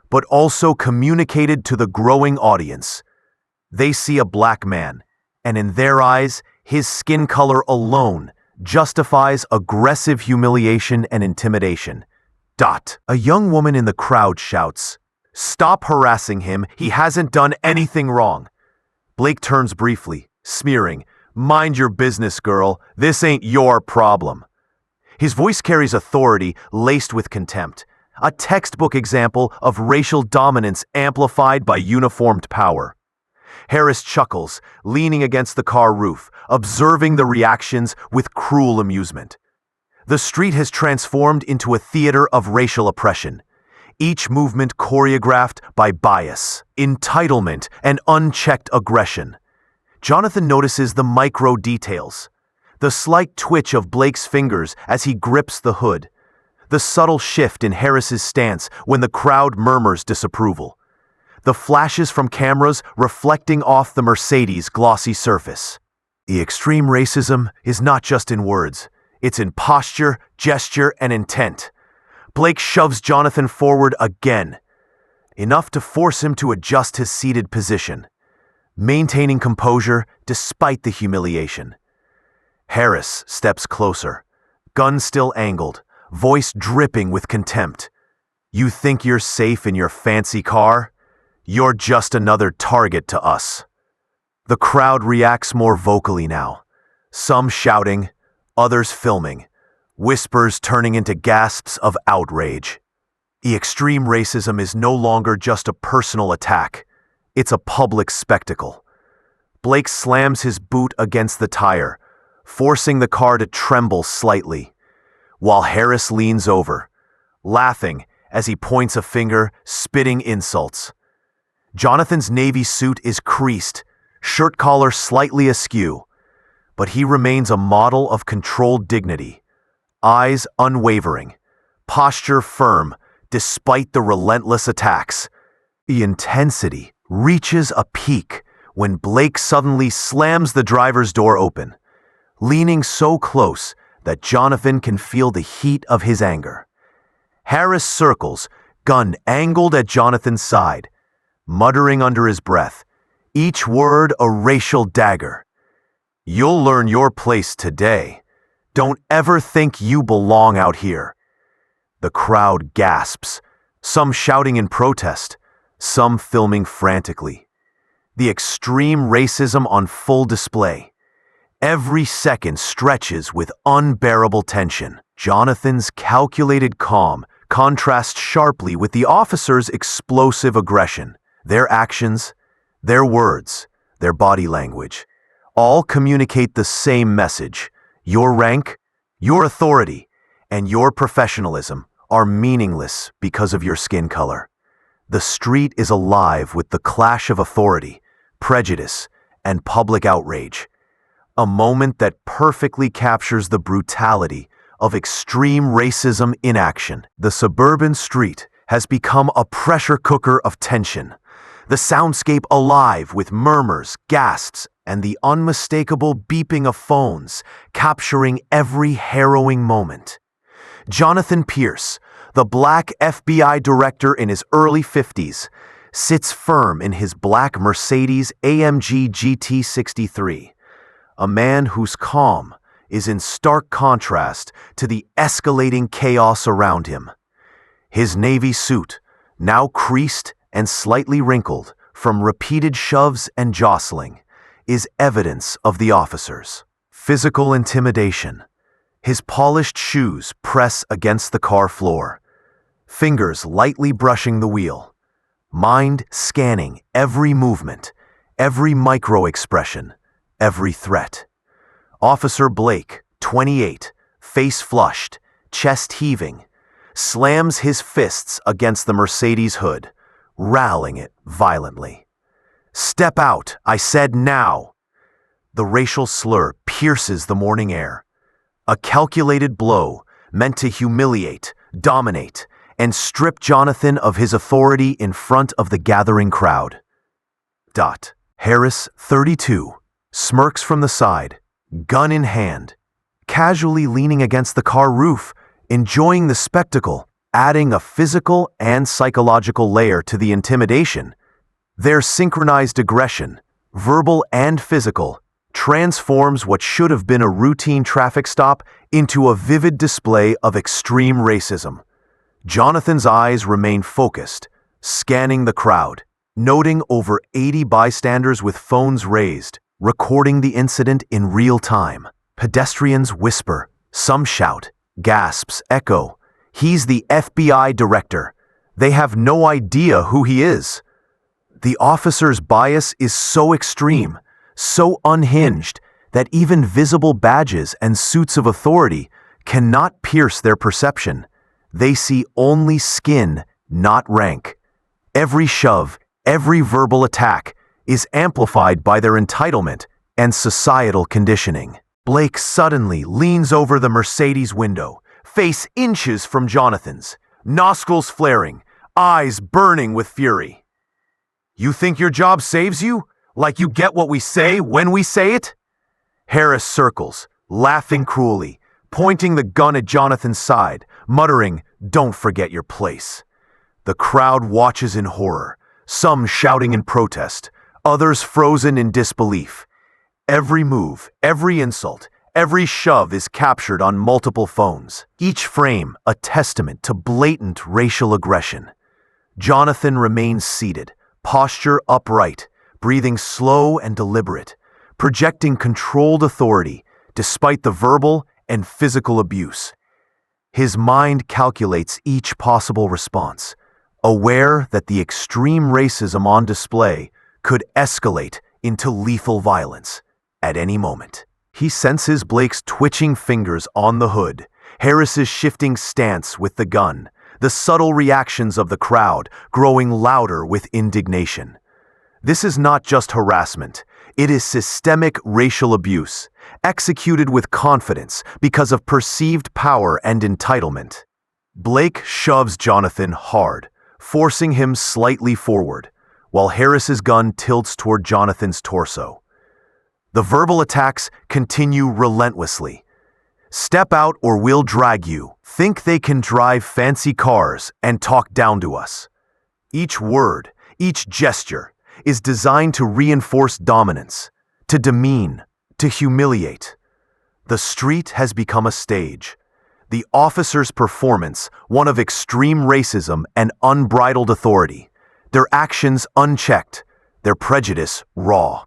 Speaker 1: but also communicated to the growing audience. They see a black man, and in their eyes, his skin color alone justifies aggressive humiliation and intimidation. A young woman in the crowd shouts, "Stop harassing him, he hasn't done anything wrong." Blake turns briefly, smearing, "Mind your business, girl, this ain't your problem." His voice carries authority laced with contempt, a textbook example of racial dominance amplified by uniformed power. Harris chuckles, leaning against the car roof, observing the reactions with cruel amusement. The street has transformed into a theater of racial oppression, each movement choreographed by bias, entitlement, and unchecked aggression. Jonathan notices the micro details. The slight twitch of Blake's fingers as he grips the hood. The subtle shift in Harris's stance when the crowd murmurs disapproval. The flashes from cameras reflecting off the Mercedes' glossy surface. The extreme racism is not just in words. It's in posture, gesture, and intent. Blake shoves Jonathan forward again, enough to force him to adjust his seated position, maintaining composure despite the humiliation. Harris steps closer, gun still angled, voice dripping with contempt. "You think you're safe in your fancy car? You're just another target to us." The crowd reacts more vocally now, some shouting, others filming, whispers turning into gasps of outrage. The extreme racism is no longer just a personal attack. It's a public spectacle. Blake slams his boot against the tire, forcing the car to tremble slightly, while Harris leans over, laughing as he points a finger, spitting insults. Jonathan's navy suit is creased, shirt collar slightly askew, but he remains a model of controlled dignity, eyes unwavering, posture firm despite the relentless attacks. The intensity reaches a peak when Blake suddenly slams the driver's door open, leaning so close that Jonathan can feel the heat of his anger. Harris circles, gun angled at Jonathan's side, muttering under his breath, each word a racial dagger. "You'll learn your place today. Don't ever think you belong out here." The crowd gasps, some shouting in protest, some filming frantically. The extreme racism on full display. Every second stretches with unbearable tension. Jonathan's calculated calm contrasts sharply with the officer's explosive aggression. Their actions, their words, their body language, all communicate the same message. Your rank, your authority, and your professionalism are meaningless because of your skin color. The street is alive with the clash of authority, prejudice, and public outrage. A moment that perfectly captures the brutality of extreme racism in action. The suburban street has become a pressure cooker of tension, the soundscape alive with murmurs, gasps, and the unmistakable beeping of phones, capturing every harrowing moment. Jonathan Pierce, the black FBI director in his early 50s, sits firm in his black Mercedes AMG GT63, a man whose calm is in stark contrast to the escalating chaos around him. His navy suit, now creased and slightly wrinkled from repeated shoves and jostling, is evidence of the officer's physical intimidation. His polished shoes press against the car floor, fingers lightly brushing the wheel, mind scanning every movement, every micro-expression, every threat. Officer Blake, 28, face flushed, chest heaving, slams his fists against the Mercedes hood, rallying it violently. "Step out, I said now!" The racial slur pierces the morning air. A calculated blow meant to humiliate, dominate, and strip Jonathan of his authority in front of the gathering crowd. Harris, 32, smirks from the side, gun in hand, casually leaning against the car roof, enjoying the spectacle, adding a physical and psychological layer to the intimidation. Their synchronized aggression, verbal and physical, transforms what should have been a routine traffic stop into a vivid display of extreme racism. Jonathan's eyes remain focused, scanning the crowd, noting over 80 bystanders with phones raised, recording the incident in real time. Pedestrians whisper, some shout, gasps echo. He's the FBI director. They have no idea who he is. The officer's bias is so extreme, so unhinged, that even visible badges and suits of authority cannot pierce their perception. They see only skin, not rank. Every shove, every verbal attack is amplified by their entitlement and societal conditioning. Blake suddenly leans over the Mercedes window, face inches from Jonathan's, nostrils flaring, eyes burning with fury. You think your job saves you? Like you get what we say when we say it? Harris circles, laughing cruelly, pointing the gun at Jonathan's side, muttering, "Don't forget your place." The crowd watches in horror, some shouting in protest, others frozen in disbelief. Every move, every insult, every shove is captured on multiple phones, each frame a testament to blatant racial aggression. Jonathan remains seated, posture upright, breathing slow and deliberate, projecting controlled authority despite the verbal and physical abuse. His mind calculates each possible response, aware that the extreme racism on display could escalate into lethal violence at any moment. He senses Blake's twitching fingers on the hood, Harris's shifting stance with the gun, the subtle reactions of the crowd growing louder with indignation. This is not just harassment, it is systemic racial abuse, executed with confidence because of perceived power and entitlement. Blake shoves Jonathan hard, forcing him slightly forward, while Harris's gun tilts toward Jonathan's torso. The verbal attacks continue relentlessly. Step out or we'll drag you. Think they can drive fancy cars and talk down to us. Each word, each gesture is designed to reinforce dominance, to demean, to humiliate. The street has become a stage. The officer's performance, one of extreme racism and unbridled authority. Their actions unchecked, their prejudice raw.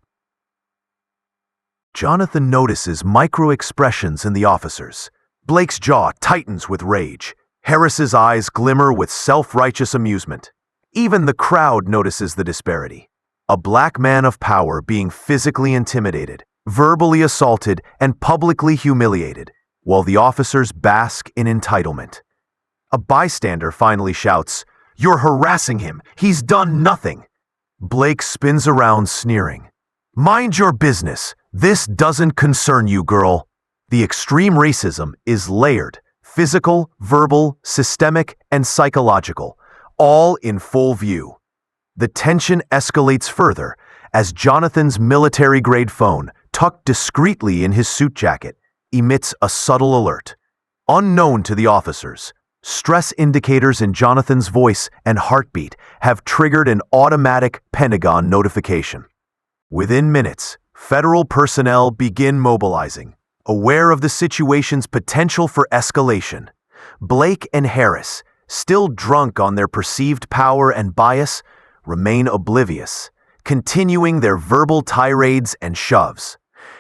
Speaker 1: Jonathan notices micro-expressions in the officers. Blake's jaw tightens with rage. Harris's eyes glimmer with self-righteous amusement. Even the crowd notices the disparity. A black man of power being physically intimidated, verbally assaulted, and publicly humiliated, while the officers bask in entitlement. A bystander finally shouts, "You're harassing him. He's done nothing." Blake spins around, sneering. "Mind your business. This doesn't concern you, girl." The extreme racism is layered, physical, verbal, systemic, and psychological, all in full view. The tension escalates further as Jonathan's military-grade phone, tucked discreetly in his suit jacket, emits a subtle alert. Unknown to the officers, stress indicators in Jonathan's voice and heartbeat have triggered an automatic Pentagon notification. Within minutes, federal personnel begin mobilizing, aware of the situation's potential for escalation. Blake and Harris, still drunk on their perceived power and bias, remain oblivious, continuing their verbal tirades and shoves.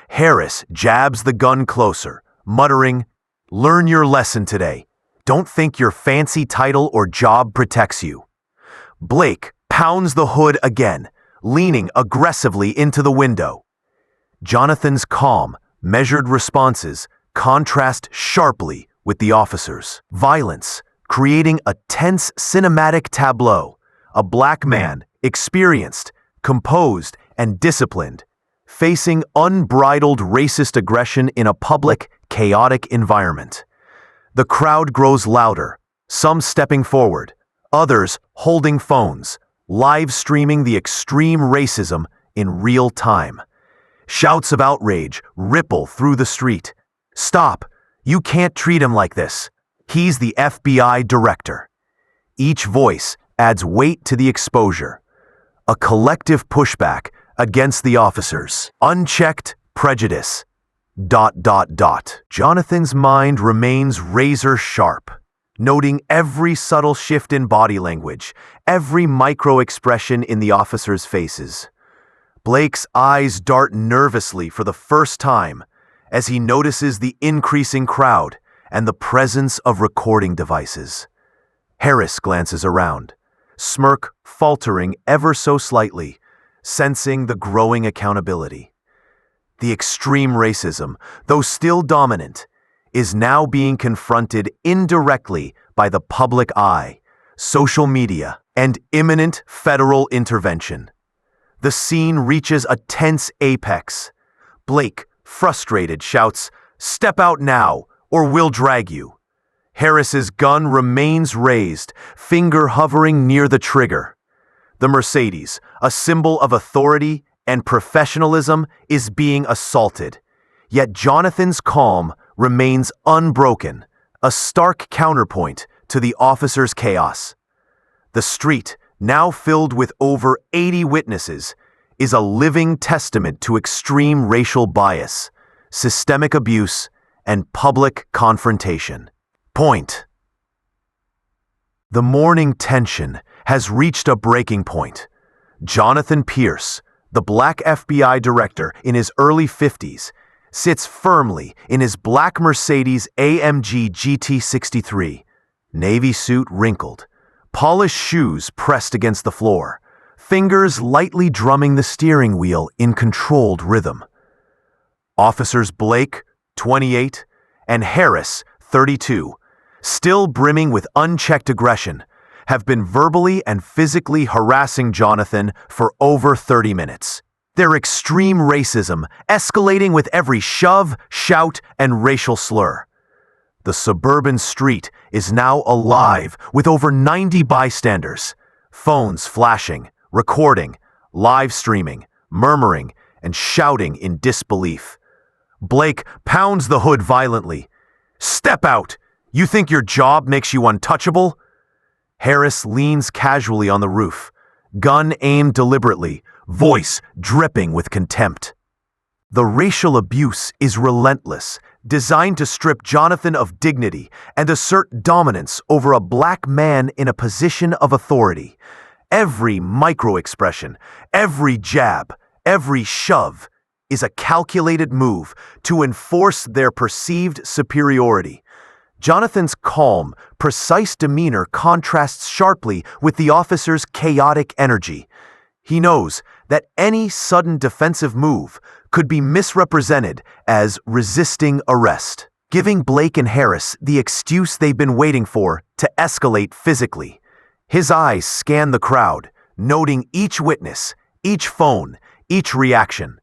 Speaker 1: Harris jabs the gun closer, muttering, "Learn your lesson today. Don't think your fancy title or job protects you." Blake pounds the hood again, leaning aggressively into the window. Jonathan's calm, measured responses contrast sharply with the officers' violence, creating a tense cinematic tableau. A black man, experienced, composed, and disciplined, facing unbridled racist aggression in a public, chaotic environment. The crowd grows louder, some stepping forward, others holding phones, live streaming the extreme racism in real time. Shouts of outrage ripple through the street. "Stop! You can't treat him like this. He's the FBI director." Each voice adds weight to the exposure. A collective pushback against the officers. Unchecked prejudice. ... Jonathan's mind remains razor sharp, noting every subtle shift in body language, every micro-expression in the officers' faces. Blake's eyes dart nervously for the first time as he notices the increasing crowd and the presence of recording devices. Harris glances around, smirk faltering ever so slightly, sensing the growing accountability. The extreme racism, though still dominant, is now being confronted indirectly by the public eye, social media, and imminent federal intervention. The scene reaches a tense apex. Blake, frustrated, shouts, "Step out now, or we'll drag you." Harris's gun remains raised, finger hovering near the trigger. The Mercedes, a symbol of authority and professionalism, is being assaulted. Yet Jonathan's calm remains unbroken, a stark counterpoint to the officers' chaos. The street, now filled with over 80 witnesses, is a living testament to extreme racial bias, systemic abuse, and public confrontation. Point. The morning tension has reached a breaking point. Jonathan Pierce, the black FBI director in his early 50s, sits firmly in his black Mercedes AMG GT63, navy suit wrinkled, polished shoes pressed against the floor, fingers lightly drumming the steering wheel in controlled rhythm. Officers Blake, 28, and Harris, 32, still brimming with unchecked aggression, have been verbally and physically harassing Jonathan for over 30 minutes. Their extreme racism escalating with every shove, shout, and racial slur. The suburban street is now alive with over 90 bystanders, phones flashing, recording, live streaming, murmuring, and shouting in disbelief. Blake pounds the hood violently. "Step out! You think your job makes you untouchable?" Harris leans casually on the roof, gun aimed deliberately, voice dripping with contempt. The racial abuse is relentless, designed to strip Jonathan of dignity and assert dominance over a black man in a position of authority. Every micro-expression, every jab, every shove is a calculated move to enforce their perceived superiority. Jonathan's calm, precise demeanor contrasts sharply with the officer's chaotic energy. He knows that any sudden defensive move could be misrepresented as resisting arrest, giving Blake and Harris the excuse they've been waiting for to escalate physically. His eyes scan the crowd, noting each witness, each phone, each reaction.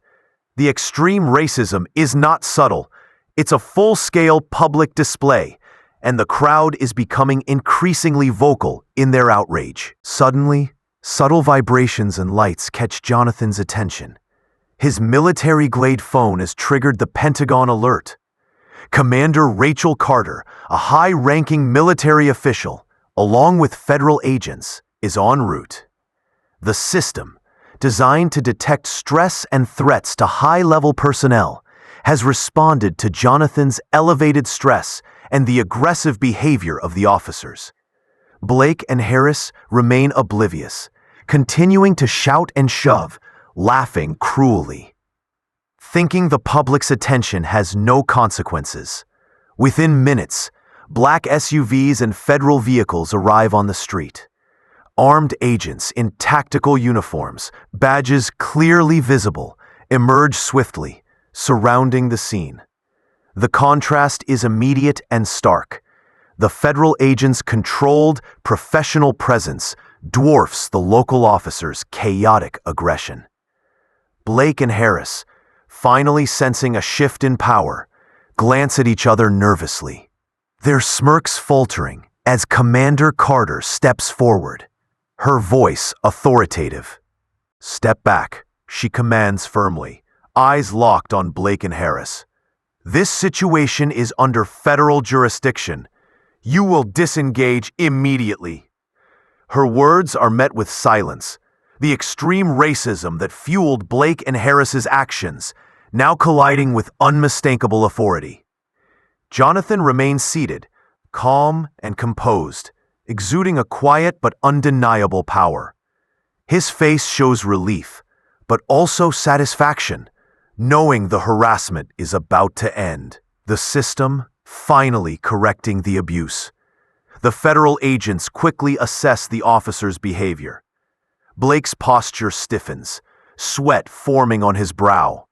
Speaker 1: The extreme racism is not subtle. It's a full-scale public display, and the crowd is becoming increasingly vocal in their outrage. Suddenly, subtle vibrations and lights catch Jonathan's attention. His military-grade phone has triggered the Pentagon alert. Commander Rachel Carter, a high-ranking military official, along with federal agents, is en route. The system, designed to detect stress and threats to high-level personnel, has responded to Jonathan's elevated stress and the aggressive behavior of the officers. Blake and Harris remain oblivious, continuing to shout and shove, laughing cruelly, thinking the public's attention has no consequences. Within minutes, black SUVs and federal vehicles arrive on the street. Armed agents in tactical uniforms, badges clearly visible, emerge swiftly, surrounding the scene. The contrast is immediate and stark. The federal agents' controlled, professional presence dwarfs the local officers' chaotic aggression. Blake and Harris, finally sensing a shift in power, glance at each other nervously, their smirks faltering as Commander Carter steps forward, her voice authoritative. "Step back," she commands firmly, eyes locked on Blake and Harris. This situation is under federal jurisdiction. You will disengage immediately. Her words are met with silence. The extreme racism that fueled Blake and Harris's actions, now colliding with unmistakable authority. Jonathan remains seated, calm and composed, exuding a quiet but undeniable power. His face shows relief, but also satisfaction, knowing the harassment is about to end. The system finally correcting the abuse. The federal agents quickly assess the officer's behavior. Blake's posture stiffens, sweat forming on his brow.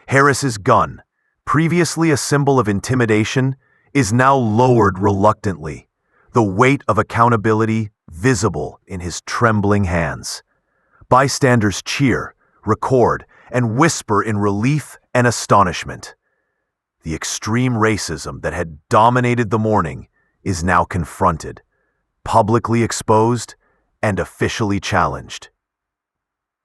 Speaker 1: Harris's gun, previously a symbol of intimidation, is now lowered reluctantly, the weight of accountability visible in his trembling hands. Bystanders cheer, record, and whisper in relief and astonishment. The extreme racism that had dominated the morning is now confronted, publicly exposed, and officially challenged.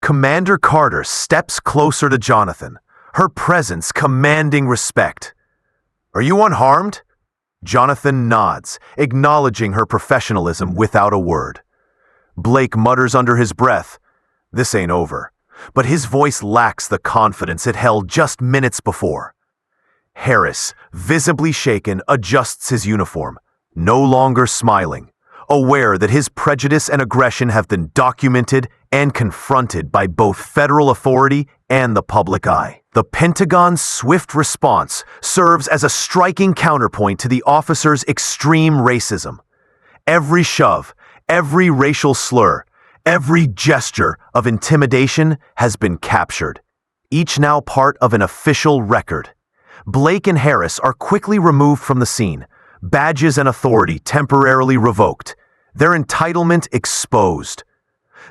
Speaker 1: Commander Carter steps closer to Jonathan, her presence commanding respect. "Are you unharmed?" Jonathan nods, acknowledging her professionalism without a word. Blake mutters under his breath, "This ain't over," but his voice lacks the confidence it held just minutes before. Harris, visibly shaken, adjusts his uniform, no longer smiling, aware that his prejudice and aggression have been documented and confronted by both federal authority and the public eye. The Pentagon's swift response serves as a striking counterpoint to the officer's extreme racism. Every shove, every racial slur, every gesture of intimidation has been captured, each now part of an official record. Blake and Harris are quickly removed from the scene, badges and authority temporarily revoked, their entitlement exposed.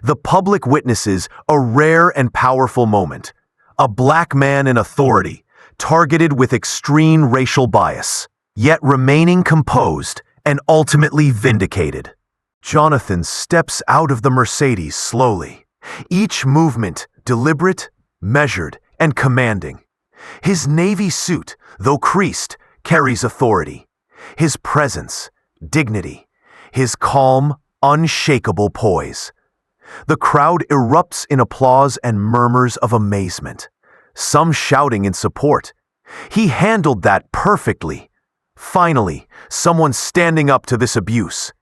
Speaker 1: The public witnesses a rare and powerful moment. A black man in authority, targeted with extreme racial bias, yet remaining composed and ultimately vindicated. Jonathan steps out of the Mercedes slowly, each movement deliberate, measured, and commanding. His navy suit, though creased, carries authority. His presence, dignity, his calm, unshakable poise. The crowd erupts in applause and murmurs of amazement, some shouting in support. He handled that perfectly. Finally, someone standing up to this abuse.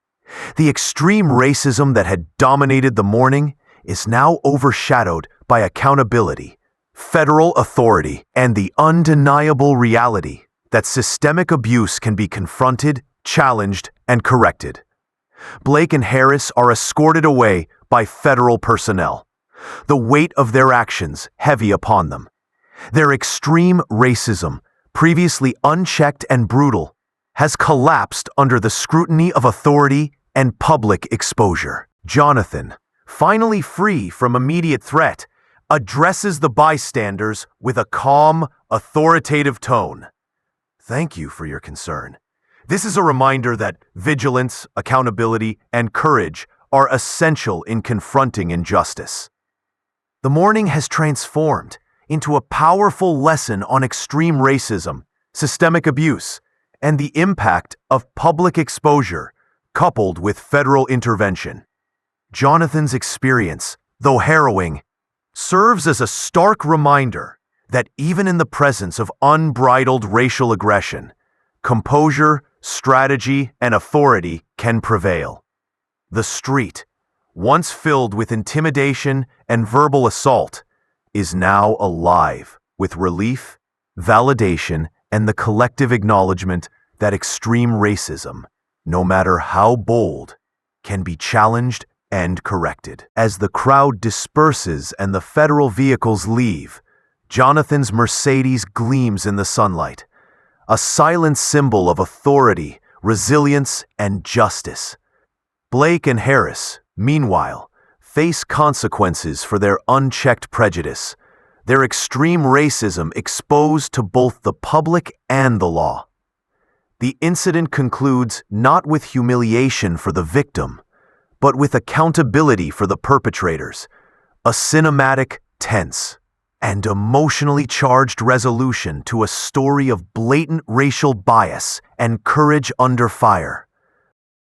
Speaker 1: The extreme racism that had dominated the morning is now overshadowed by accountability, federal authority, and the undeniable reality that systemic abuse can be confronted, challenged, and corrected. Blake and Harris are escorted away by federal personnel, the weight of their actions heavy upon them. Their extreme racism, previously unchecked and brutal, has collapsed under the scrutiny of authority and public exposure. Jonathan, finally free from immediate threat, addresses the bystanders with a calm, authoritative tone. "Thank you for your concern. This is a reminder that vigilance, accountability, and courage are essential in confronting injustice." The morning has transformed into a powerful lesson on extreme racism, systemic abuse, and the impact of public exposure, coupled with federal intervention. Jonathan's experience, though harrowing, serves as a stark reminder that even in the presence of unbridled racial aggression, composure, strategy, and authority can prevail. The street, once filled with intimidation and verbal assault, is now alive with relief, validation, and the collective acknowledgement that extreme racism, no matter how bold, can be challenged and corrected. As the crowd disperses and the federal vehicles leave, Jonathan's Mercedes gleams in the sunlight, a silent symbol of authority, resilience, and justice. Blake and Harris, meanwhile, face consequences for their unchecked prejudice, their extreme racism exposed to both the public and the law. The incident concludes not with humiliation for the victim, but with accountability for the perpetrators, a cinematic, tense, and emotionally charged resolution to a story of blatant racial bias and courage under fire.